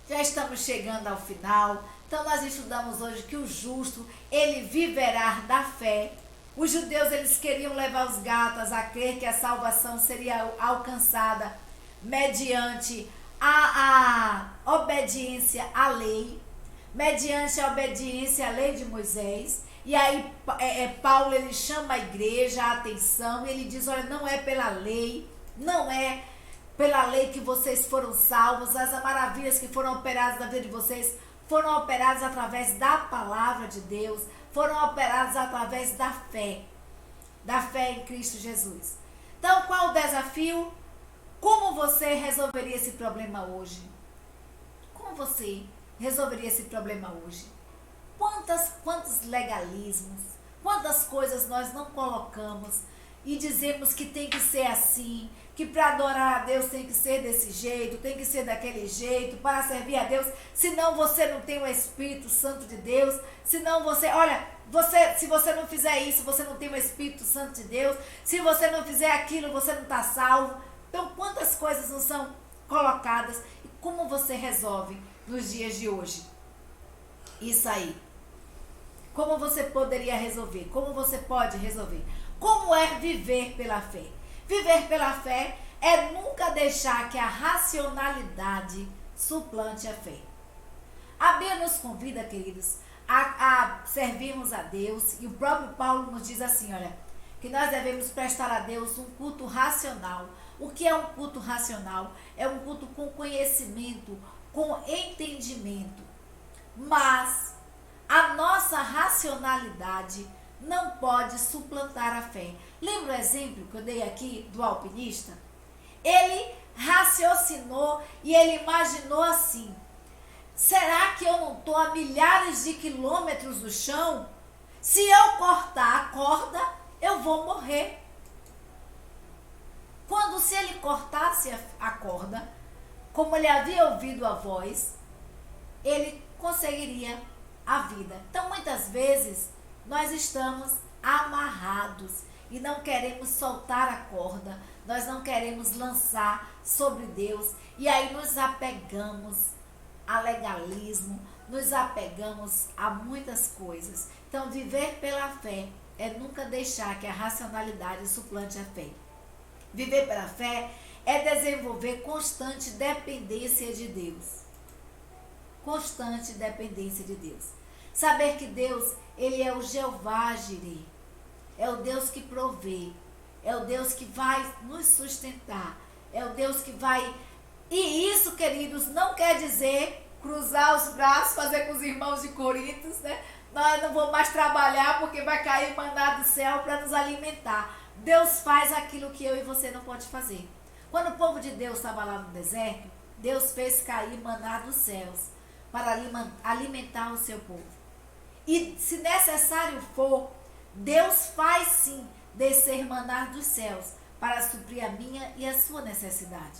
Já estamos chegando ao final. Então nós estudamos hoje que o justo, ele viverá da fé. Os judeus, eles queriam levar os gálatas a crer que a salvação seria alcançada mediante a obediência à lei, mediante a obediência à lei de Moisés. E aí Paulo, ele chama a igreja a atenção e ele diz, olha, não é pela lei, não é pela lei que vocês foram salvos, as maravilhas que foram operadas na vida de vocês foram operadas através da palavra de Deus, foram operadas através da fé em Cristo Jesus. Então, qual o desafio? Como você resolveria esse problema hoje? Como você resolveria esse problema hoje? Quantos legalismos, quantas coisas nós não colocamos e dizemos que tem que ser assim, que para adorar a Deus tem que ser desse jeito, tem que ser daquele jeito, para servir a Deus, senão você não tem o Espírito Santo de Deus, senão você, olha, se você não fizer isso, você não tem o Espírito Santo de Deus, se você não fizer aquilo, você não está salvo. Então, quantas coisas não são colocadas e como você resolve nos dias de hoje? Isso aí. Como você poderia resolver? Como você pode resolver? Como é viver pela fé? Viver pela fé é nunca deixar que a racionalidade suplante a fé. A Bíblia nos convida, queridos, a servirmos a Deus, e o próprio Paulo nos diz assim, olha, que nós devemos prestar a Deus um culto racional. O que é um culto racional? É um culto com conhecimento, com entendimento. Mas a nossa racionalidade não pode suplantar a fé. Lembra o exemplo que eu dei aqui do alpinista? Ele raciocinou e ele imaginou assim, será que eu não estou a milhares de quilômetros do chão? Se eu cortar a corda, eu vou morrer. Se ele cortasse a corda, como ele havia ouvido a voz, ele conseguiria a vida. Então, muitas vezes, nós estamos amarrados e não queremos soltar a corda, nós não queremos lançar sobre Deus, e aí nos apegamos a legalismo, nos apegamos a muitas coisas. Então, viver pela fé é nunca deixar que a racionalidade suplante a fé. Viver pela fé é desenvolver constante dependência de Deus. Constante dependência de Deus. Saber que Deus, ele é o Jeová Jireh. É o Deus que provê. É o Deus que vai nos sustentar. É o Deus que vai... E isso, queridos, não quer dizer cruzar os braços, fazer com os irmãos de Corinto, né? Nós não vamos mais trabalhar porque vai cair maná do céu para nos alimentar. Deus faz aquilo que eu e você não pode fazer. Quando o povo de Deus estava lá no deserto, Deus fez cair maná dos céus para alimentar o seu povo. E se necessário for, Deus faz sim descer maná dos céus para suprir a minha e a sua necessidade.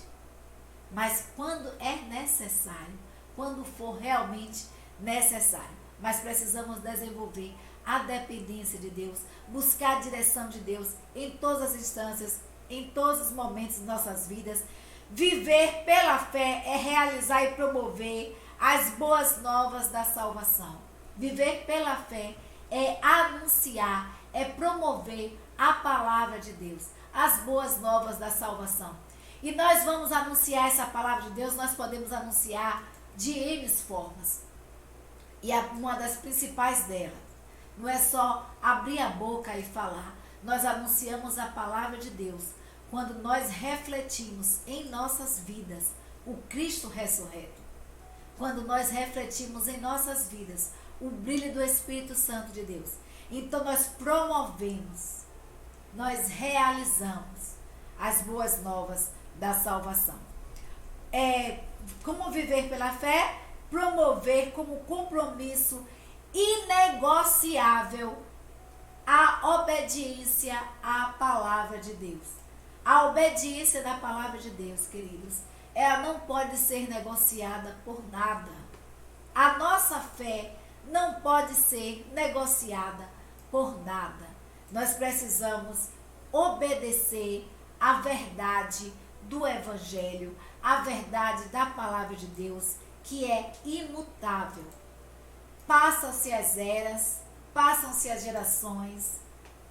Mas quando é necessário, quando for realmente necessário, mas precisamos desenvolver a dependência de Deus, buscar a direção de Deus em todas as instâncias, em todos os momentos de nossas vidas. Viver pela fé é realizar e promover as boas novas da salvação. Viver pela fé é anunciar, é promover a palavra de Deus, as boas novas da salvação. E nós vamos anunciar essa palavra de Deus, nós podemos anunciar de N formas. E uma das principais delas, não é só abrir a boca e falar. Nós anunciamos a palavra de Deus quando nós refletimos em nossas vidas o Cristo ressurreto. Quando nós refletimos em nossas vidas o brilho do Espírito Santo de Deus. Então nós promovemos, nós realizamos as boas novas da salvação. Como viver pela fé? Promover como compromisso inegociável a obediência à palavra de Deus. A obediência da palavra de Deus, queridos, ela não pode ser negociada por nada. A nossa fé não pode ser negociada por nada. Nós precisamos obedecer à verdade do Evangelho, à verdade da palavra de Deus que é imutável. Passam-se as eras, passam-se as gerações,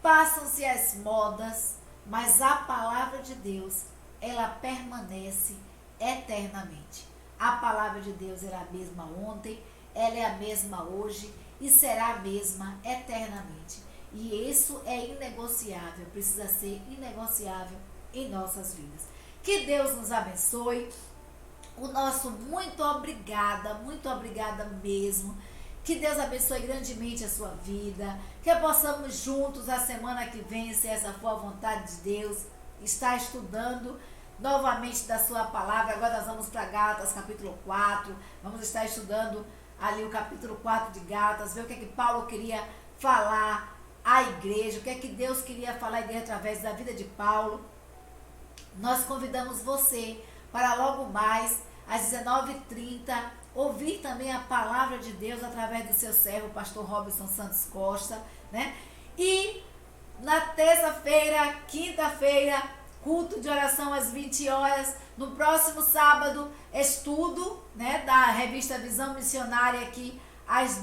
passam-se as modas, mas a palavra de Deus, ela permanece eternamente. A palavra de Deus era a mesma ontem, ela é a mesma hoje e será a mesma eternamente. E isso é inegociável, precisa ser inegociável em nossas vidas. Que Deus nos abençoe. O nosso muito obrigada mesmo. Que Deus abençoe grandemente a sua vida. Que possamos juntos a semana que vem, se essa for a vontade de Deus, estar estudando novamente da sua palavra. Agora nós vamos para Gálatas capítulo 4. Vamos estar estudando ali o capítulo 4 de Gálatas, ver o que é que Paulo queria falar à igreja, o que é que Deus queria falar à igreja através da vida de Paulo. Nós convidamos você para logo mais, às 19h30, ouvir também a palavra de Deus através do seu servo, o pastor Robson Santos Costa, né? E na terça-feira, quinta-feira, culto de oração às 20 horas. No próximo sábado, estudo, né, da revista Visão Missionária aqui às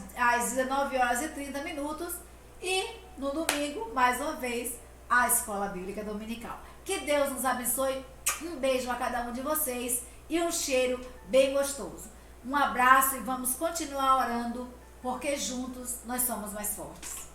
19h30. E no domingo, mais uma vez, a Escola Bíblica Dominical. Que Deus nos abençoe. Um beijo a cada um de vocês e um cheiro bem gostoso. Um abraço e vamos continuar orando, porque juntos nós somos mais fortes.